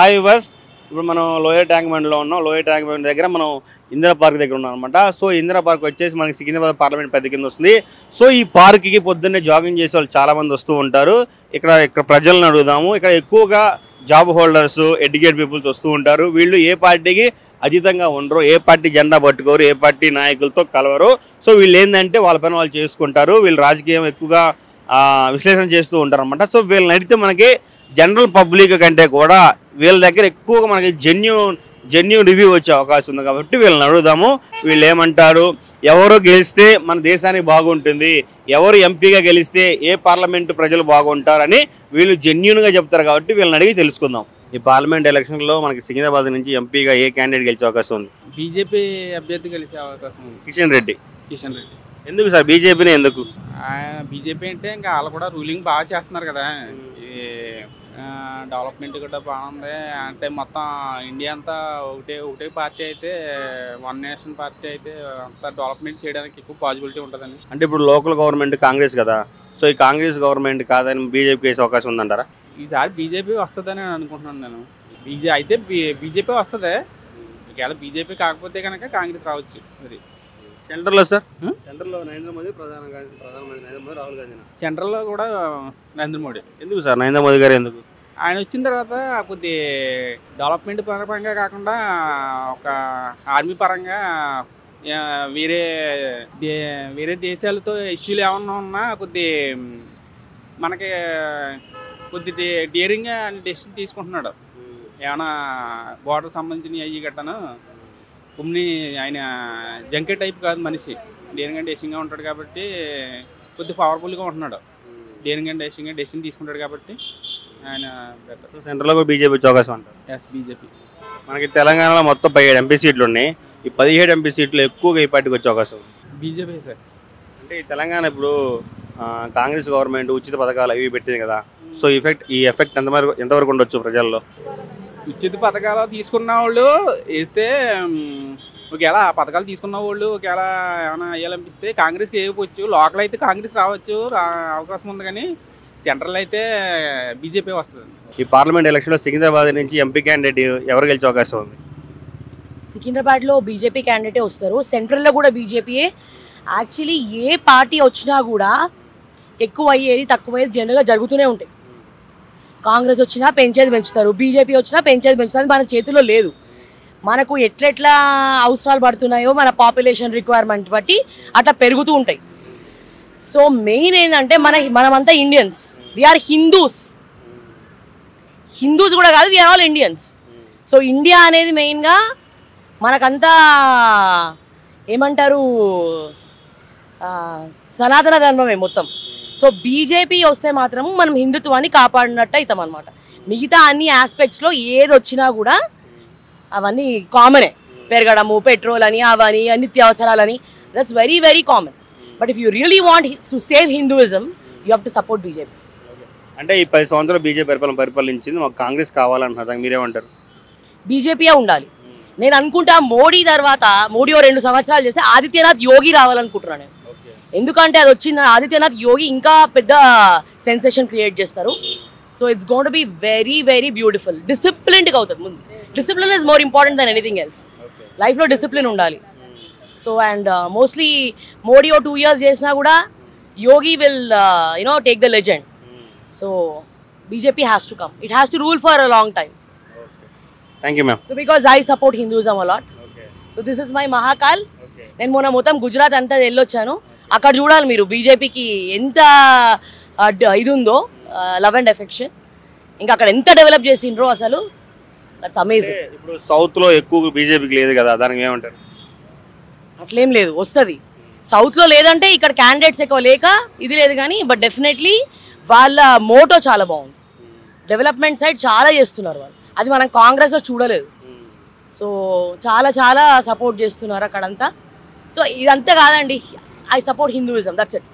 Hi viewers, ఇప్పుడు మనం lower tank బండ్లో ఉన్నాం. లోయర్ ట్యాంక్ బండ్ దగ్గర మనం ఇందిరా పార్క్ దగ్గర ఉన్నాం అనమాట. సో ఇందిరా పార్క్ వచ్చేసి మనకి సికింద్రాబాద్ పార్లమెంట్ పరిధి కింద వస్తుంది. సో ఈ పార్క్కి పొద్దున్నే జాగింగ్ చేసే వాళ్ళు చాలామంది వస్తూ ఉంటారు. ఇక్కడ ప్రజలను అడుగుదాము. ఇక్కడ ఎక్కువగా జాబ్ హోల్డర్స్, ఎడ్యుకేట్ పీపుల్స్ వస్తూ ఉంటారు. వీళ్ళు ఏ పార్టీకి అతీతంగా ఉండరు, ఏ పార్టీ జెండా పట్టుకోరు, ఏ పార్టీ నాయకులతో కలవరు. సో వీళ్ళు ఏంటంటే వాళ్ళ పని వాళ్ళు చేసుకుంటారు. వీళ్ళు రాజకీయం ఎక్కువగా విశ్లేషణ చేస్తూ ఉంటారు అనమాట. సో వీళ్ళని అడిగితే మనకి జనరల్ పబ్లిక్ కంటే కూడా వీళ్ళ దగ్గర ఎక్కువగా మనకి జెన్యూన్ రివ్యూ వచ్చే అవకాశం ఉంది. కాబట్టి వీళ్ళని అడుగుదాము, వీళ్ళు ఏమంటారు, ఎవరు గెలిస్తే మన దేశానికి బాగుంటుంది, ఎవరు ఎంపీగా గెలిస్తే ఏ పార్లమెంటు ప్రజలు బాగుంటారని వీళ్ళు జెన్యూన్గా చెప్తారు. కాబట్టి వీళ్ళని అడిగి తెలుసుకుందాం. ఈ పార్లమెంట్ ఎలక్షన్లో మనకి సికింద్రాబాద్ నుంచి ఎంపీగా ఏ క్యాండిడేట్ గెలిచే అవకాశం ఉంది? బీజేపీ అభ్యర్థి గెలిచే అవకాశం ఉంది. కిషన్ రెడ్డి. ఎందుకు సార్ బీజేపీనే ఎందుకు? బీజేపీ అంటే ఇంకా వాళ్ళు కూడా రూలింగ్ బాగా చేస్తున్నారు కదా, డెవలప్మెంట్ కూడా బాగుంది. అంటే మొత్తం ఇండియా అంతా ఒకటే పార్టీ అయితే, వన్ నేషన్ పార్టీ అయితే అంతా డెవలప్మెంట్ చేయడానికి ఎక్కువ పాసిబిలిటీ ఉంటుందండి. అంటే ఇప్పుడు లోకల్ గవర్నమెంట్ కాంగ్రెస్ కదా, సో ఈ కాంగ్రెస్ గవర్నమెంట్ కాదని బీజేపీ వేసే అవకాశం ఉందంటారా? ఈసారి బీజేపీ వస్తుందని అనుకుంటున్నాను నేను. బీజేపీ వస్తుంది. ఒకవేళ బీజేపీ కాకపోతే కనుక కాంగ్రెస్ రావచ్చు. అది సెంట్రల్లో సార్, సెంట్రల్లో నరేంద్ర మోదీ, ప్రధానమంత్రి నరేంద్ర మోదీ, రాహుల్ గాంధీ. సెంట్రల్లో కూడా నరేంద్ర మోడీ. ఎందుకు సార్ నరేంద్ర మోదీ గారు ఎందుకు? ఆయన వచ్చిన తర్వాత కొద్ది డెవలప్మెంట్ పరంగా కాకుండా ఒక ఆర్మీ పరంగా వేరే దేశాలతో ఇష్యూలు ఏమన్నా ఉన్నా మనకి కొద్ది డేరింగ్గా డెసిషన్ తీసుకుంటున్నాడు. ఏమైనా బోర్డర్ సంబంధించిన అయ్యి గట్టను ఆయన జంకే టైప్ కాదు మనిషి, డేరింగ్గా డెసిషన్గా ఉంటాడు. కాబట్టి కొద్ది పవర్ఫుల్గా ఉంటున్నాడు. డేరింగ్గా డెసిషన్ తీసుకుంటాడు కాబట్టి ఆయన బెటర్. సెంట్రల్లో కూడా బీజేపీ వచ్చే అవకాశం అంటారు? Yes, BJP. మనకి తెలంగాణలో మొత్తం 17 ఎంపీ సీట్లు ఉన్నాయి. ఈ 17 ఎంపీ సీట్లు ఎక్కువగా ఈ పార్టీకి వచ్చే అవకాశం ఉంది. BJP sir. అంటే ఈ తెలంగాణ ఇప్పుడు కాంగ్రెస్ గవర్నమెంట్ ఉచిత పథకాలు అవి పెట్టింది కదా, సో ఈ ఎఫెక్ట్ ఎంతవరకు ఉండొచ్చు ప్రజల్లో? ఉచిత పథకాలు తీసుకున్న వాళ్ళు వేస్తే ఒకవేళ పథకాలు తీసుకున్న వాళ్ళు ఒకవేళ ఏమైనా వేయాలనిపిస్తే కాంగ్రెస్కి వేయవచ్చు. లోకల్ అయితే కాంగ్రెస్ రావచ్చు, అవకాశం ఉంది. కానీ సెంట్రల్ అయితే బీజేపీ వస్తుంది. ఈ పార్లమెంట్ ఎలక్షన్లో సికింద్రాబాద్ నుంచి ఎంపీ క్యాండిడేట్ ఎవరు గెలిచే అవకాశం ఉంది? సికింద్రాబాద్లో బీజేపీ క్యాండిడేటే వస్తారు. సెంట్రల్లో కూడా బీజేపీయే. యాక్చువల్లీ ఏ పార్టీ వచ్చినా కూడా ఎక్కువ అయ్యేది తక్కువ అయ్యేది జనరల్గా జరుగుతూనే ఉంటాయి. కాంగ్రెస్ వచ్చినా పెంచేది పెంచుతారు, బీజేపీ వచ్చినా పెంచేది పెంచుతారు. మన చేతిలో లేదు. మనకు ఎట్లెట్లా అవసరాలు పడుతున్నాయో మన పాపులేషన్ రిక్వైర్మెంట్ బట్టి అట్లా పెరుగుతూ ఉంటాయి. సో మెయిన్ ఏంటంటే మనమంతా ఇండియన్స్, వీఆర్ హిందూస్ కూడా కాదు, we are all Indians. So India అనేది మెయిన్గా మనకంతా ఏమంటారు, సనాతన ధర్మమే మొత్తం. సో బీజేపీ వస్తే మాత్రం మనం హిందుత్వాన్ని కాపాడినట్టు అవుతాం అనమాట. మిగతా అన్ని ఆస్పెక్ట్స్లో ఏది వచ్చినా కూడా అవన్నీ కామనే. పెరగడము, పెట్రోల్ అని, అవని, నిత్యావసరాలని, that's very very common. But if you really want to save Hinduism, you have to support BJP. అంటే ఈ 10 సంవత్సరాలు బీజేపీ పరిపాలించింది, మాకు కాంగ్రెస్ కావాలంటున్నారు, మీరేమంటారు? బీజేపీయే ఉండాలి. నేను అనుకుంటా మోడీ తర్వాత, మోడీ 2 సంవత్సరాలు చేస్తే ఆదిత్యనాథ్ యోగి రావాలనుకుంటున్నాను నేను. ఎందుకంటే అది వచ్చింది, ఆదిత్యనాథ్ యోగి ఇంకా పెద్ద సెన్సేషన్ క్రియేట్ చేస్తారు. So it's gonna be very very వెరీ బ్యూటిఫుల్. డిసిప్లిన్డ్గా అవుతుంది. ముందు discipline is more important than anything else. లైఫ్లో డిసిప్లిన్ ఉండాలి. So and mostly Modi 2 years చేసినా కూడా Yogi will take the legend. So BJP has to come. It has to rule for a long time. Thank you ma'am. So because I support Hinduism a lot. So this is my Mahakal. నేను మొత్తం గుజరాత్ అంతా వెళ్ళొచ్చాను. అక్కడ చూడాలి మీరు బీజేపీకి ఎంత ఇది ఉందో, లవ్ అండ్ ఎఫెక్షన్. ఇంకా అక్కడ ఎంత డెవలప్ చేసిండ్రో అసలు, దట్స్ అమేజింగ్. ఇప్పుడు సౌత్లో ఎక్కువ బీజేపీకి లేదు కదా, దానికి ఏమంటారు? అట్లేం లేదు, వస్తుంది. సౌత్లో లేదంటే ఇక్కడ క్యాండిడేట్స్ ఎక్కువ లేక ఇది లేదు కానీ, బట్ డెఫినెట్లీ వాళ్ళ మోటో చాలా బాగుంది. డెవలప్మెంట్ సైడ్ చాలా చేస్తున్నారు వాళ్ళు. అది మనం కాంగ్రెస్లో చూడలేదు. సో చాలా చాలా సపోర్ట్ చేస్తున్నారు అక్కడంతా. సో ఇదంతా కాదండి, I support Hinduism, that's it.